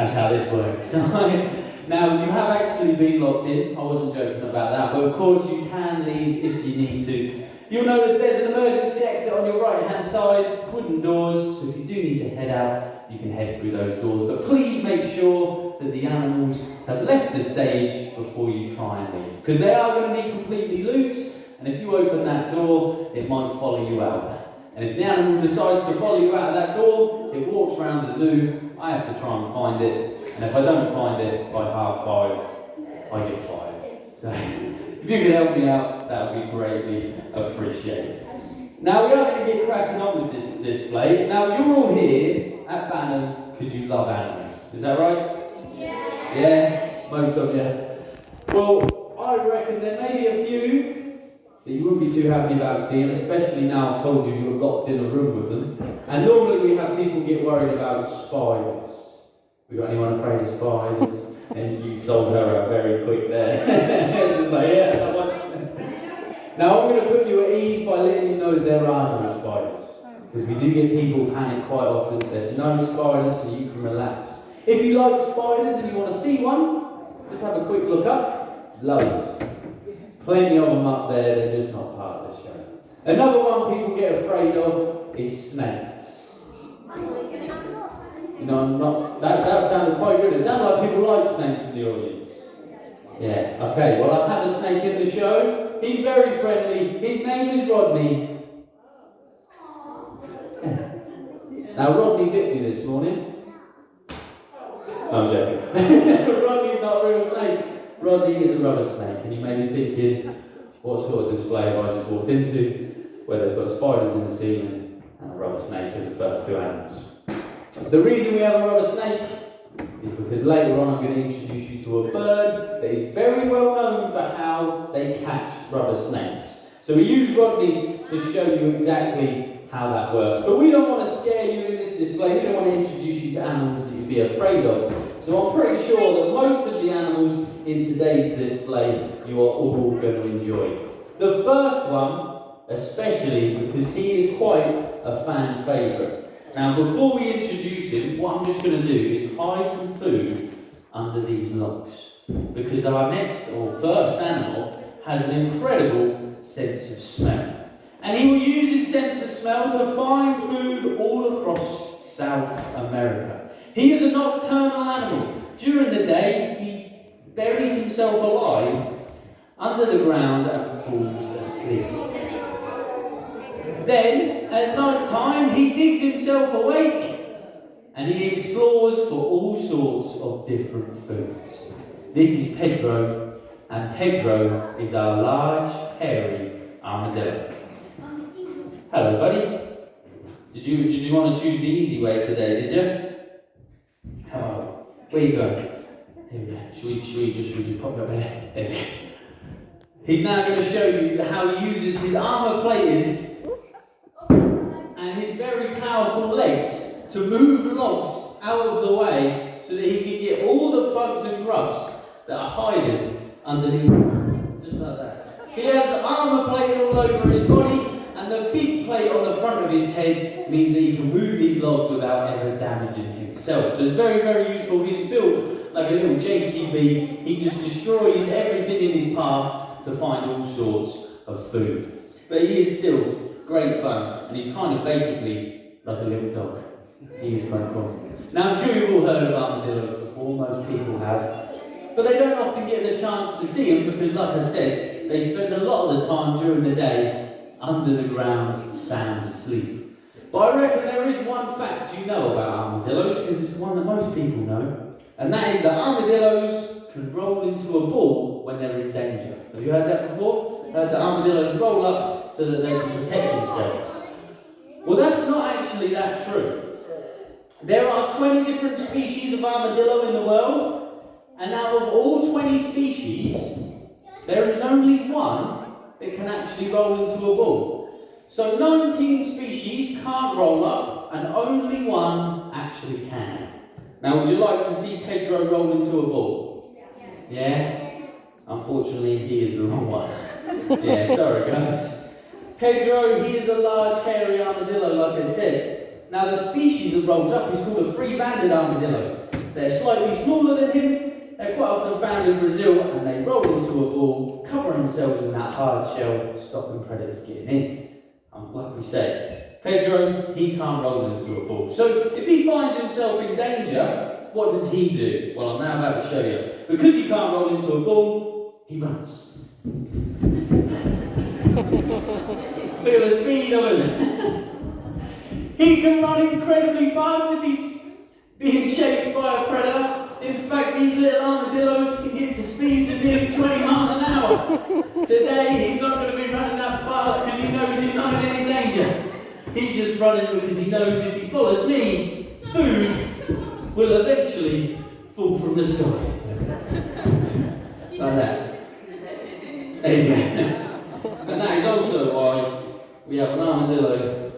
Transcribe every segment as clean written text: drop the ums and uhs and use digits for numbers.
That's how this works. Now, you have actually been locked in. I wasn't joking about that, but of course you can leave if you need to. You'll notice there's an emergency exit on your right-hand side, wooden doors, so if you do need to head out, you can head through those doors. But please make sure that the animals have left the stage before you try and leave, because they are going to be completely loose, and if you open that door, it might follow you out. And if the animal decides to follow you out of that door, it walks around the zoo, I have to try and find it, and if I don't find it by 5:30, I get fired. So, if you could help me out, that would be greatly appreciated. Now, we are going to get cracking on with this display. Now, you're all here at Banham because you love animals. Is that right? Yeah. Yeah? Most of you? Well, I reckon there may be a few that you wouldn't be too happy about seeing, especially now I've told you you're locked in a room with them. And normally we have people get worried about spiders. We got anyone afraid of spiders? And you sold her out very quick there. Just like, yeah, that one. Now I'm going to put you at ease by letting you know there are no spiders. Because we do get people panic quite often. There's no spiders, so you can relax. If you like spiders and you want to see one, just have a quick look up. Loads. Plenty of them up there, they're just not part of the show. Another one people get afraid of is snakes. No, that sounded quite good. It sounded like people like snakes in the audience. Yeah, okay, well I've had a snake in the show. He's very friendly. His name is Rodney. Now Rodney bit me this morning. I'm joking. Rodney's not a real snake. Rodney is a rubber snake, and you may be thinking, what sort of display have I just walked into, where they've got spiders in the ceiling and a rubber snake as the first two animals. The reason we have a rubber snake is because later on I'm going to introduce you to a bird that is very well known for how they catch rubber snakes. So we use Rodney to show you exactly how that works. But we don't want to scare you in this display. We don't want to introduce you to animals that you'd be afraid of. So I'm pretty sure that most of the animals in today's display you are all going to enjoy. The first one, especially because he is quite a fan favourite. Now, before we introduce him, what I'm just going to do is hide some food under these logs. Because our next, or first animal, has an incredible sense of smell. And he will use his sense of smell to find food all across South America. He is a nocturnal animal. During the day, he buries himself alive under the ground and falls asleep. Then, at night time, he digs himself awake and he explores for all sorts of different foods. This is Pedro, and Pedro is our large, hairy armadillo. Hello, buddy. Did you want to choose the easy way today, did you? Hello. Where you going? Here we go. Should we just pop up here? There we go. He's now going to show you how he uses his armour-plated and his very powerful legs to move logs out of the way so that he can get all the bugs and grubs that are hiding underneath. Just like that. He has armour-plated all over his body, and the big plate on the front of his head means that he can move these logs without ever damaging himself. So it's very, very useful. He's built like a little JCB. He just destroys everything in his path to find all sorts of food. But he is still great fun, and he's kind of basically like a little dog. He is quite cool. Now I'm sure you've all heard of armadillos before, most people have, but they don't often get the chance to see them because, like I said, they spend a lot of the time during the day under the ground, sound asleep. But I reckon there is one fact you know about armadillos, because it's one that most people know, and that is that armadillos can roll into a ball when they're in danger. Have you heard that before? Heard that armadillos roll up so that they can protect themselves. Well, that's not actually that true. There are 20 different species of armadillo in the world, and out of all 20 species, there is only one that can actually roll into a ball. So 19 species can't roll up, and only one actually can. Now, would you like to see Pedro roll into a ball? Yeah? Unfortunately, he is the wrong one. Yeah, sorry guys. Pedro, he is a large, hairy armadillo, like I said. Now, the species that rolls up is called a free-banded armadillo. They're slightly smaller than him. They're quite often found in Brazil, and they roll into a ball, cover themselves in that hard shell, stopping predators getting in. Like we said, Pedro, he can't roll into a ball. So if he finds himself in danger, what does he do? Well, I'm now about to show you. Because he can't roll into a ball, he runs. Look at the speed of him. He can run incredibly fast if he's being chased by a predator. In fact, these little armadillos can get to speeds of nearly 20 miles an hour. Today, he's not going to be running that fast because he knows he's not in any danger. He's just running because he knows if he follows me, food will eventually fall from the sky. Like that. There you go. And that is also why we have an armadillo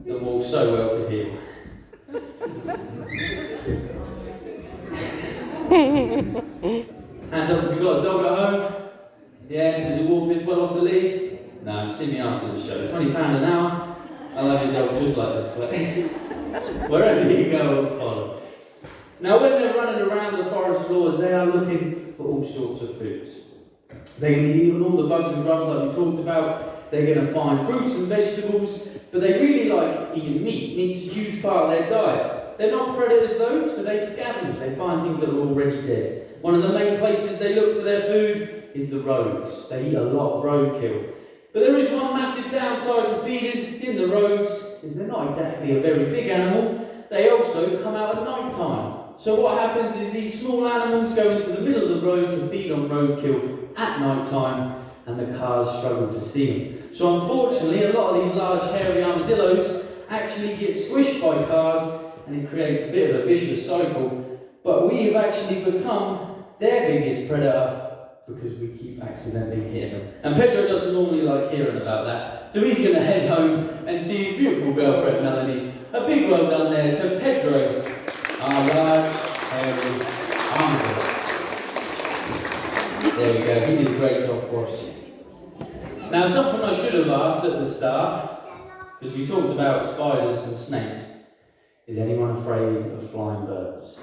that walks so well to heel. Hands up if you've got a dog at home. Yeah, does it walk this well off the lead? No, see me after the show. £20 an hour. I'll have your dog just like this. Like, wherever you go, follow. Now, when they're running around the forest floors, they are looking for all sorts of foods. They're going to be eating all the bugs and grubs like we talked about. They're going to find fruits and vegetables, but they really like eating meat. Meat's a huge part of their diet. They're not predators though, so they scavenge. They find things that are already dead. One of the main places they look for their food is the roads. They eat a lot of roadkill. But there is one massive downside to feeding in the roads, is they're not exactly a very big animal. They also come out at night time. So what happens is these small animals go into the middle of the road to feed on roadkill at night time, and the cars struggle to see them. So unfortunately, a lot of these large hairy armadillos actually get squished by cars, and it creates a bit of a vicious cycle. But we have actually become their biggest predator because we keep accidentally hitting them. And Pedro doesn't normally like hearing about that, so he's going to head home and see his beautiful girlfriend Melanie. A big well done there to Pedro, our large hairy armadillo. There we go, he did a great job for us. Now, something I should have asked at the start, because we talked about spiders and snakes. Is anyone afraid of flying birds?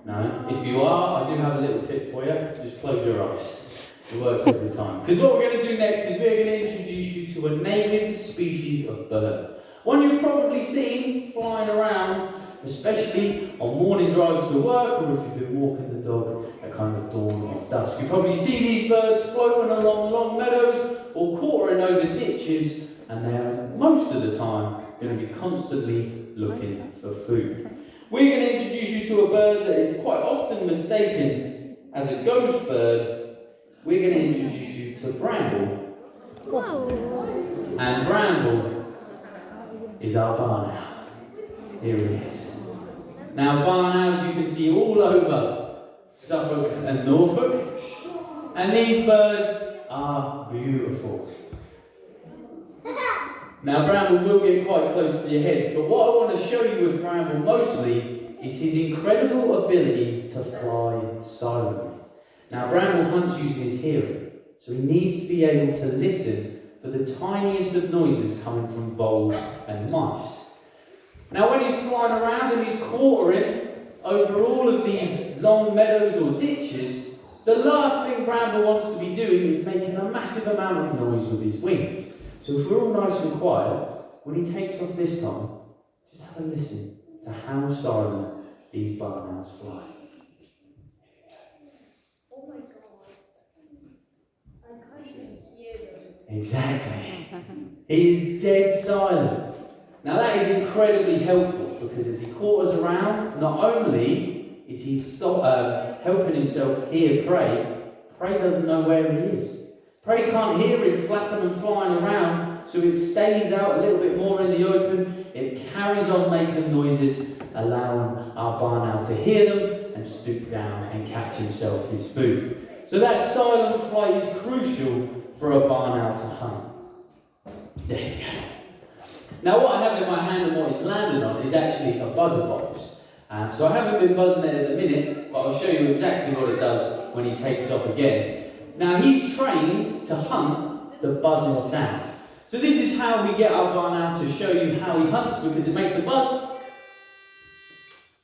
No? If you are, I do have a little tip for you. Just close your eyes. It works every time. Because what we're going to do next is we're going to introduce you to a native species of bird. One you've probably seen flying around, especially on morning drives to work, or if you've been walking the dog at kind of dawn or dusk. You probably see these birds floating along long meadows or quartering over ditches, and they're most of the time going to be constantly looking for food. We're going to introduce you to a bird that is quite often mistaken as a ghost bird. We're going to introduce you to Bramble. Whoa. And Bramble is our barn owl. Here he is. Now, barn owls you can see all over Suffolk and Norfolk. And these birds are beautiful. Now, Bramble will get quite close to your head, but what I want to show you with Bramble mostly is his incredible ability to fly silently. Now, Bramble hunts using his hearing, so he needs to be able to listen for the tiniest of noises coming from voles and mice. Now, when he's flying around and he's quartering over all of these long meadows or ditches, the last thing Bramble wants to be doing is making a massive amount of noise with his wings. So if we're all nice and quiet, when he takes off this time, just have a listen to how silent these barn owls fly. Oh my God. I can't even hear them. Exactly. He is dead silent. Now that is incredibly helpful because as he quarters around, not only is he helping himself hear prey, prey doesn't know where he is. Prey can't hear him flapping and flying around, so it stays out a little bit more in the open. It carries on making noises, allowing our barn owl to hear them and stoop down and catch himself his food. So that silent flight is crucial for a barn owl to hunt. There you go. Now what I have in my hand and what he's landed on is actually a buzzer box. So I haven't been buzzing it at the minute, but I'll show you exactly what it does when he takes off again. Now he's trained to hunt the buzzing sound. So this is how we get our barn owl to show you how he hunts, because it makes a buzz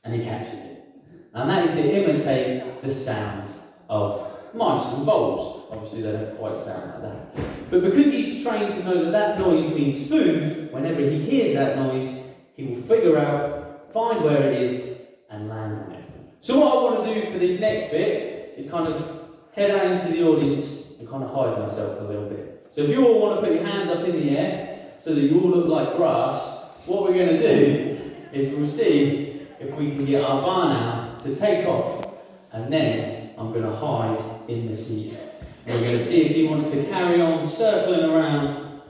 and he catches it. And that is to imitate the sound of mice and voles. Obviously they don't quite sound like that. But because he's trained to know that that noise means food, whenever he hears that noise, he will figure out, find where it is, and land on it. So what I want to do for this next bit is kind of head out into the audience and kind of hide myself a little bit. So if you all want to put your hands up in the air so that you all look like grass, what we're going to do is we'll see if we can get our Banham to take off, and then I'm going to hide in the seat. And we're going to see if he wants to carry on circling around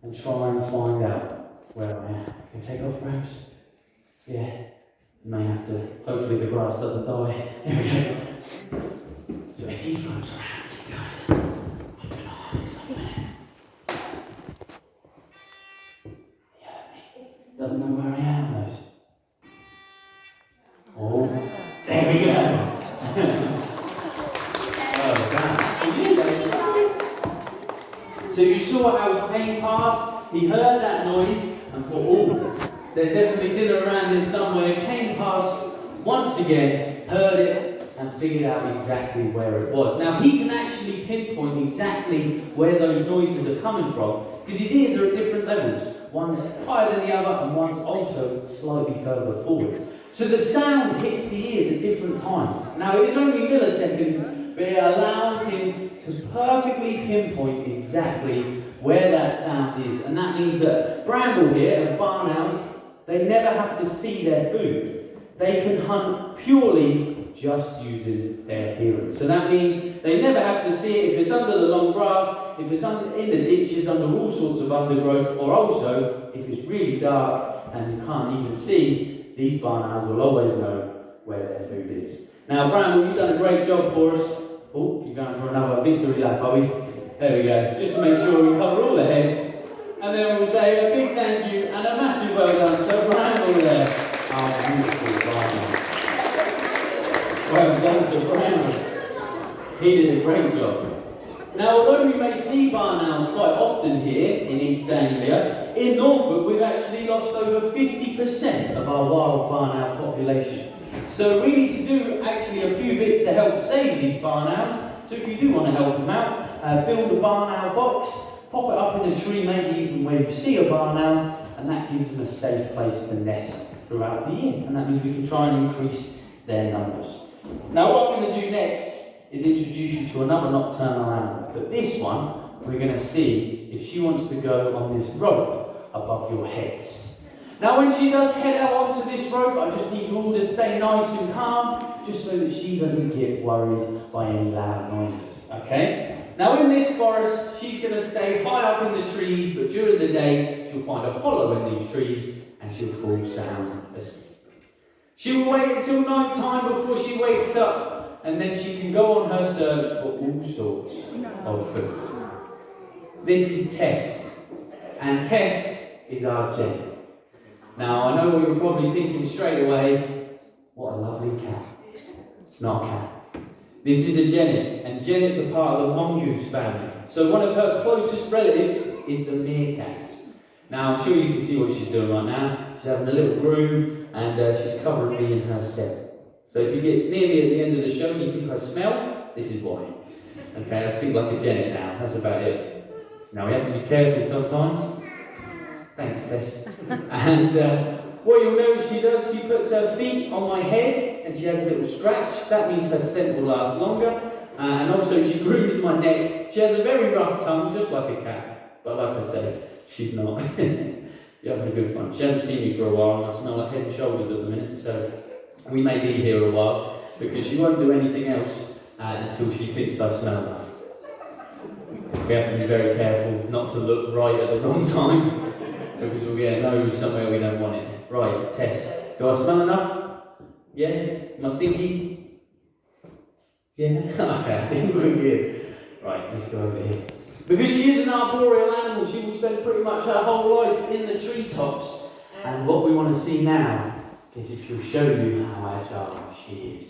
and try and find out where I am. Can you take off, Rose? Yeah. You may have to, hopefully the grass doesn't die. There we go. So if he floats around, he goes, I'm going to hide somewhere. He heard me. Doesn't know where I am, Rose. Oh, there we go. So you saw how he came past, he heard that noise and thought, oh, there's definitely dinner around here somewhere, came past, once again, heard it and figured out exactly where it was. Now he can actually pinpoint exactly where those noises are coming from because his ears are at different levels. One's higher than the other and one's also slightly further forward. So the sound hits the ears at different times. Now it is only milliseconds, but it allows him to perfectly pinpoint exactly where that sound is. And that means that Bramble here and barn owls, they never have to see their food. They can hunt purely just using their hearing. So that means they never have to see it if it's under the long grass, if it's in the ditches, under all sorts of undergrowth, or also if it's really dark and you can't even see, these barn owls will always know where their food is. Now, Bramble, you've done a great job for us. Oh, you're going for another victory lap, are we? There we go. Just to make sure we cover all the heads. And then we'll say a big thank you and a massive well done to Bramble there. Our beautiful Banham. Well done to Bramble. He did a great job. Now, although we may see barn owls quite often here in East Anglia, in Norfolk we've actually lost over 50% of our wild barn owl population. So we need to do actually a few bits to help save these barn owls. So if you do want to help them out, build a barn owl box, pop it up in a tree, maybe even where you see a barn owl, and that gives them a safe place to nest throughout the year. And that means we can try and increase their numbers. Now what I'm going to do next is introduce you to another nocturnal animal. But this one, we're going to see if she wants to go on this rope above your heads. Now when she does head out onto this rope, I just need you all to stay nice and calm, just so that she doesn't get worried by any loud noises, okay? Now in this forest, she's going to stay high up in the trees, but during the day, she'll find a hollow in these trees, and she'll fall sound asleep. She will wait until night time before she wakes up, and then she can go on her search for all sorts of food. This is Tess, and Tess is our genet. Now, I know what you're probably thinking straight away, what a lovely cat. It's not a cat. This is a genet, and genets are part of the mongoose family. So one of her closest relatives is the meerkat. Now, I'm sure you can see what she's doing right now. She's having a little groom, and she's covering me in her scent. So if you get near me at the end of the show and you think I smell, this is why. Okay, I stink like a genet now, that's about it. Now, we have to be careful sometimes. Thanks, Tess. And what you'll notice she does, she puts her feet on my head and she has a little scratch. That means her scent will last longer. And also she grooms my neck. She has a very rough tongue, just like a cat. But like I say, she's not. You're having a good fun. She hasn't seen me for a while and I smell like head and shoulders at the minute. So we may be here a while because she won't do anything else until she thinks I smell enough. We have to be very careful not to look right at the wrong time. Because we'll get a nose somewhere we don't want it. Right, Tess. Do I smell enough? Yeah? Am I stinky? Yeah? Okay, I think we're good. Right, let's go over here. Because she is an arboreal animal, she will spend pretty much her whole life in the treetops. And what we want to see now is if she'll show you how agile she is.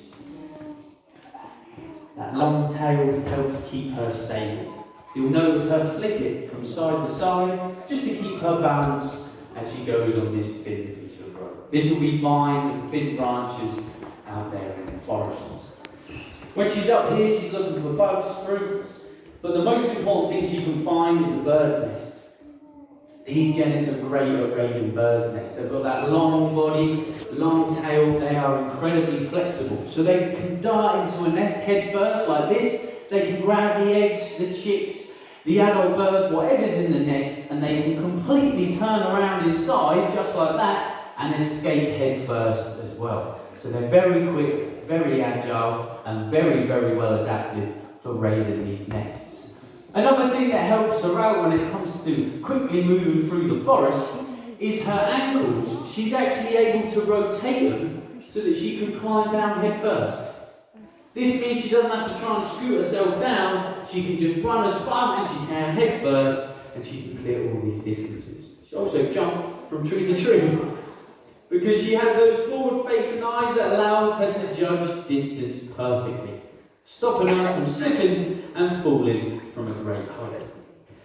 That long tail helps keep her stable. You'll notice her flick it from side to side, just to keep her balance as she goes on this thin piece of rope. This will be vines and thin branches out there in the When she's up here, she's looking for bugs, fruits, but the most important thing she can find is a bird's nest. These genets are great at raiding birds' nests. They've got that long body, long tail. They are incredibly flexible. So they can dart into a nest head first like this. They can grab the eggs, the chicks, the adult birds, whatever's in the nest, and they can completely turn around inside just like that and escape head first as well. So they're very quick, very agile, and very, very well adapted for raiding these nests. Another thing that helps her out when it comes to quickly moving through the forest is her ankles. She's actually able to rotate them so that she can climb down head first. This means she doesn't have to try and scoot herself down. She can just run as fast as she can head first, and she can clear all these distances. She also jumps from tree to tree because she has those forward-facing eyes that allows her to judge distance perfectly, stopping her from slipping and falling from a great height.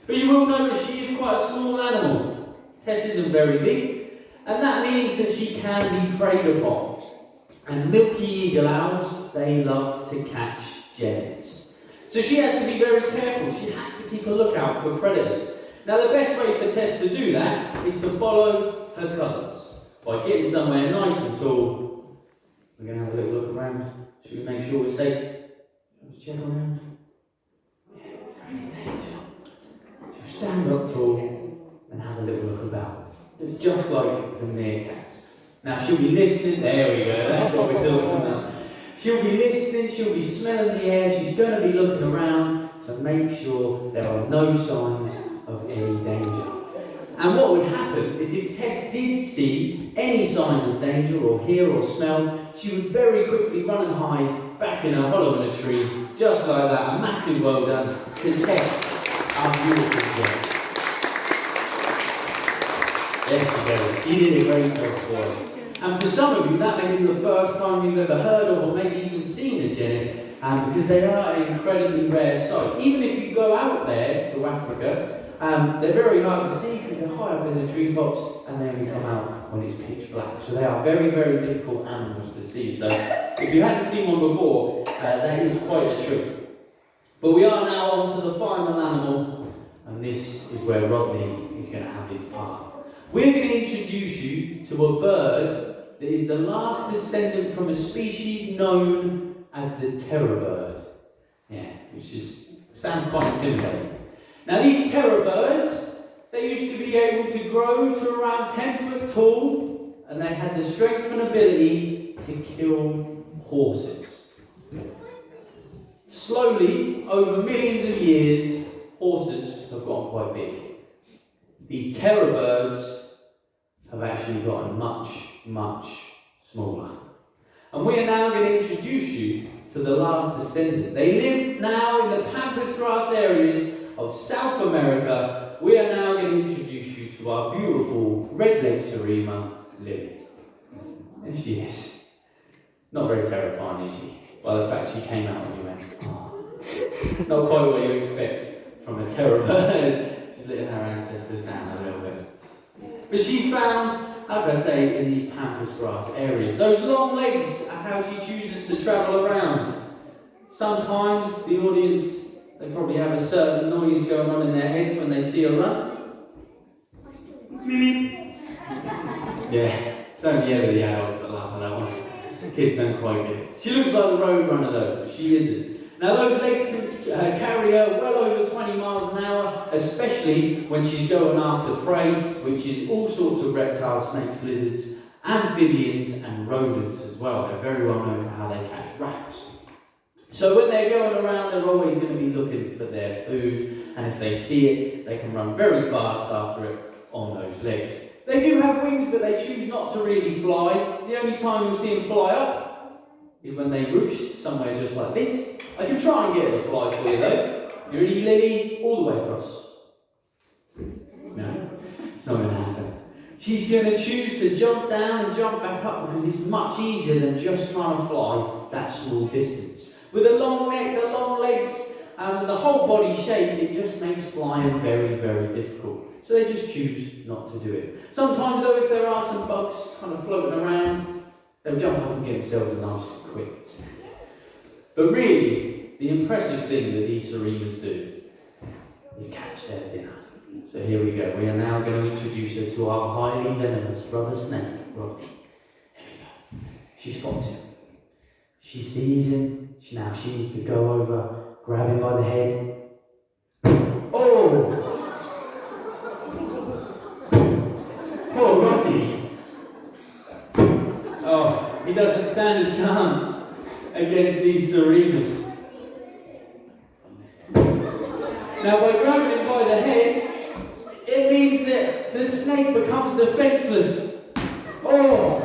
But you will notice she is quite a small animal. Tess isn't very big, and that means that she can be preyed upon. And milky eagle owls, they love to catch genets. So she has to be very careful. She has to keep a lookout for predators. Now the best way for Tess to do that is to follow her cousins. By getting somewhere nice and tall. We're going to have a little look around. Should we make sure we're safe? Let's check around. Yeah, is there any danger? Just stand up tall and have a little look about. Just like the meerkats. Now she'll be listening. There we go. That's what we're talking about. She'll be listening. She'll be smelling the air. She's going to be looking around to make sure there are no signs of any danger. And what would happen is if Tess did see any signs of danger or hear or smell, she would very quickly run and hide back in her hollow in a tree, just like that. A massive well done to Tess, our beautiful girl. There she goes. She did a great job for us. And for some of you, that may be the first time you've ever heard of or maybe even seen a genet, because they are an incredibly rare sight. Even if you go out there to Africa, they're very hard to see because they're high up in the treetops and they only come out when it's pitch black. So they are very, very difficult animals to see. So if you hadn't seen one before, that is quite a treat. But we are now on to the final animal, and this is where Rodney is going to have his part. We're going to introduce you to a bird that is the last descendant from a species known as the terror bird. Yeah, which sounds quite intimidating. Now these terror birds, they used to be able to grow to around 10 foot tall, and they had the strength and ability to kill horses. Slowly, over millions of years, horses have gotten quite big. These terror birds have actually gotten much, much smaller. And we are now going to introduce you to the last descendant. They live now in the pampas grass areas of South America. We are now going to introduce you to our beautiful red-legged seriema, Lily. There she is. Not very terrifying, is she? By the fact she came out and you went, oh. Not quite what you expect from a terror bird. She's letting our ancestors down a little bit. But she's found, how can I say, in these pampas grass areas. Those long legs are how she chooses to travel around. Sometimes the audience, they probably have a certain noise going on in their heads when they see her run. Yeah, it's only ever the adults that laugh at that one. The kids don't quite get it. She looks like the road runner though, but she isn't. Now those legs can carry her well over 20 miles an hour, especially when she's going after prey, which is all sorts of reptiles, snakes, lizards, amphibians and rodents as well. They're very well known for how they catch rats. So when they're going around, they're always going to be looking for their food, and if they see it, they can run very fast after it on those legs. They do have wings, but they choose not to really fly. The only time you'll see them fly up is when they roost somewhere just like this. I can try and get her to fly for you though. You ready, Lily? All the way across. No, it's not going to happen. She's going to choose to jump down and jump back up because it's much easier than just trying to fly that small distance. With a long neck, the long legs, and the whole body shape, it just makes flying very, very difficult. So they just choose not to do it. Sometimes though, if there are some bugs kind of floating around, they'll jump up and get themselves a nice quick snack. But really, the impressive thing that these seremas do is catch their dinner. So here we go. We are now going to introduce her to our highly venomous rubber snake, Rodney. Here we go. She spots him. She sees him. Now she needs to go over, grab him by the head. Oh! Poor Rodney. Oh, he doesn't stand a chance against these seremas. Now, by grabbing him by the head, it means that the snake becomes defenseless. Oh!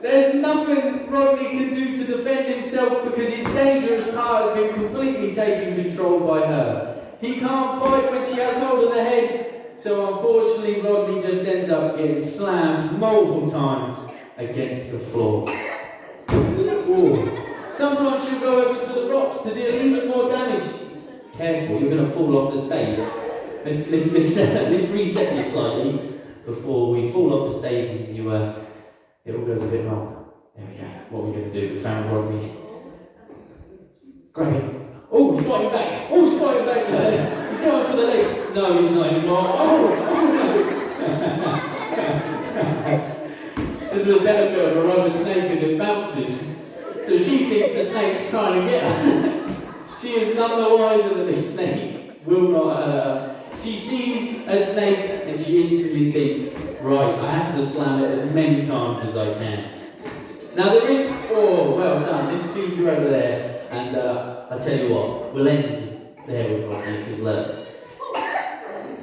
There's nothing Rodney can do to defend himself because his dangerous part has been completely taken control by her. He can't bite when she has hold of the head, so unfortunately Rodney just ends up getting slammed multiple times against the floor. Ooh. Sometimes she'll go over to the rocks to deal even more damage. Careful, you're going to fall off the stage. Let's reset you slightly before we fall off the stage and it all goes a bit wrong. There we go. What are we going to do? We found Rodney. Grab him. Oh, he's fighting back. Oh, he's fighting back there. He's going for the legs. No, he's not anymore. Oh no. This is the benefit of a rubber snake as it bounces. So she thinks the snake's trying to get her. She is none the wiser that this snake will not hurt her. She sees a snake and she instantly thinks, right, I have to slam it as many times as I can. Now there is, oh, well done, this feeds you over there, and I tell you what, we'll end there with Rodney, because look,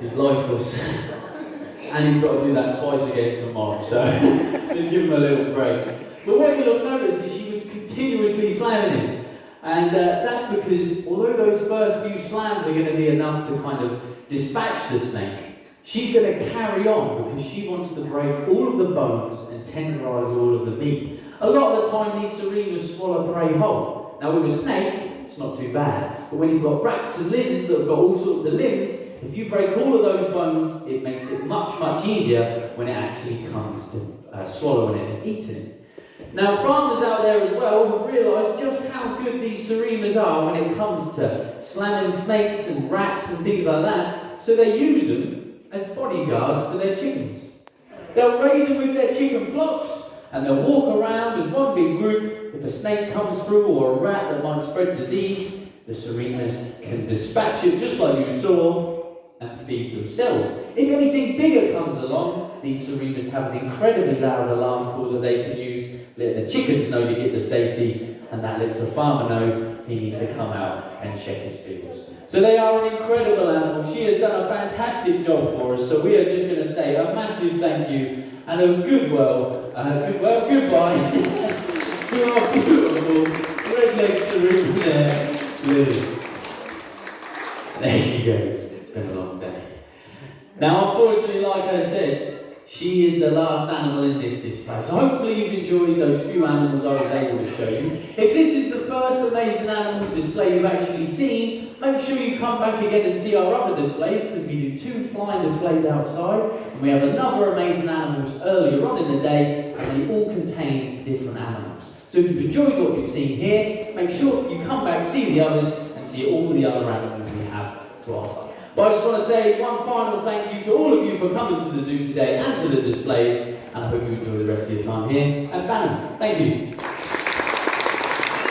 he's lifeless, and he's got to do that twice again tomorrow, so just give him a little break. But what you'll have noticed is she was continuously slamming him, and that's because although those first few slams are going to be enough to kind of dispatch the snake, she's going to carry on because she wants to break all of the bones and tenderize all of the meat. A lot of the time these seremas swallow prey whole. Now with a snake, it's not too bad. But when you've got rats and lizards that have got all sorts of limbs, if you break all of those bones, it makes it much, much easier when it actually comes to swallowing it and eating it. Now farmers out there as well have realised just how good these seremas are when it comes to slamming snakes and rats and things like that, so they use them as bodyguards to their chickens. They'll raise them with their chicken flocks and they'll walk around as one big group. If a snake comes through or a rat that might spread disease, the seremas can dispatch it just like you saw and feed themselves. If anything bigger comes along, these seremas have an incredibly loud alarm call that they can use, let the chickens know to get to safety, and that lets the farmer know he needs to come out and check his fields. So they are an incredible animal. She has done a fantastic job for us, so we are just going to say a massive thank you and a goodbye to our beautiful red-legged serema there, Lily. There she goes. It's been a long day. Now, unfortunately, like I said, she is the last animal in this display. So hopefully you've enjoyed those few animals I was able to show you. If this is the first amazing animals display you've actually seen, make sure you come back again and see our other displays, because we do 2 flying displays outside, and we have another amazing animals earlier on in the day, and they all contain different animals. So if you've enjoyed what you've seen here, make sure you come back, see the others, and see all the other animals we have to offer. But I just want to say one final thank you to all of you for coming to the zoo today and to the displays, and I hope you enjoy the rest of your time here at Banham. Thank you.